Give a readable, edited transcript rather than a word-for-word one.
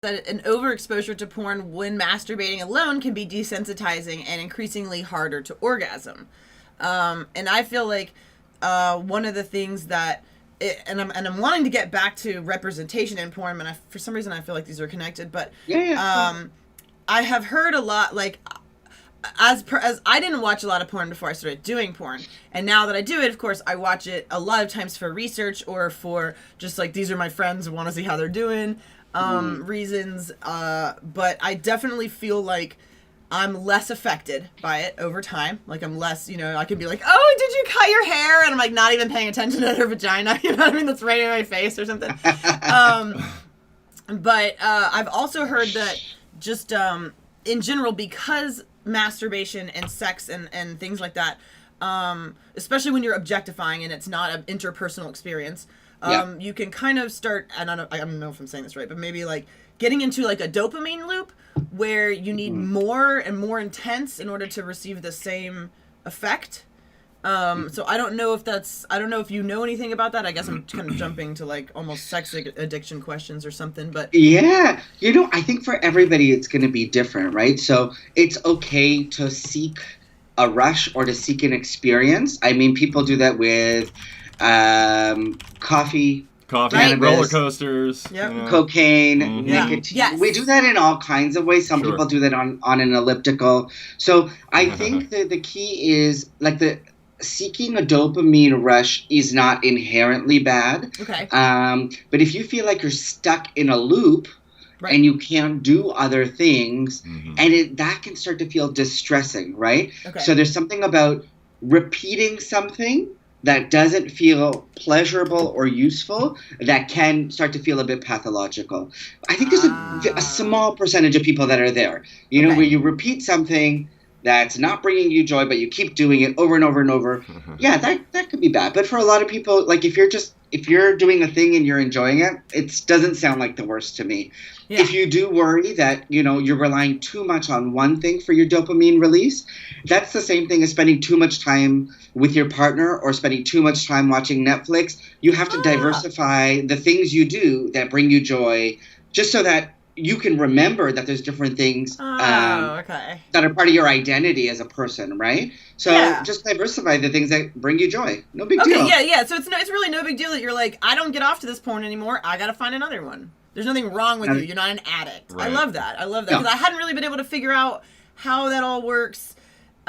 that an overexposure to porn when masturbating alone can be desensitizing and increasingly harder to orgasm. And I feel like one of the things that, and I'm wanting to get back to representation in porn, and for some reason I feel like these are connected, but I have heard a lot, like, as I didn't watch a lot of porn before I started doing porn, and now that I do it, of course, I watch it a lot of times for research or for just like, these are my friends, want to see how they're doing, reasons, but I definitely feel like I'm less affected by it over time. Like, I'm less, I could be like, oh, did you cut your hair? And I'm like not even paying attention to her vagina, you know what I mean? That's right in my face or something. But I've also heard that just in general, because masturbation and sex and things like that, especially when you're objectifying and it's not an interpersonal experience, you can kind of start, and I don't know if I'm saying this right, but maybe like getting into like a dopamine loop where you need more and more intense in order to receive the same effect. So I don't know if you know anything about that. I guess I'm kind of jumping to like almost sex addiction questions or something, but yeah, I think for everybody it's going to be different, right? So it's okay to seek a rush or to seek an experience. I mean, people do that with coffee, cannabis, roller coasters, cocaine, nicotine. Yes. We do that in all kinds of ways. Some people do that on an elliptical. So I think that the key is like seeking a dopamine rush is not inherently bad. Okay. But if you feel like you're stuck in a loop and you can't do other things, and that can start to feel distressing, right? Okay. So there's something about repeating something that doesn't feel pleasurable or useful that can start to feel a bit pathological. I think there's a small percentage of people that are there, where you repeat something that's not bringing you joy, but you keep doing it over and over and over. Yeah, that could be bad. But for a lot of people, like if you're doing a thing and you're enjoying it, it doesn't sound like the worst to me. Yeah. If you do worry that, you're relying too much on one thing for your dopamine release, that's the same thing as spending too much time with your partner or spending too much time watching Netflix. You have to diversify the things you do that bring you joy, just so that you can remember that there's different things that are part of your identity as a person, right? So just diversify the things that bring you joy. No big deal. Yeah. So it's really no big deal that you're like, I don't get off to this porn anymore. I got to find another one. There's nothing wrong with you. You're not an addict. Right. I love that. Because I hadn't really been able to figure out how that all works.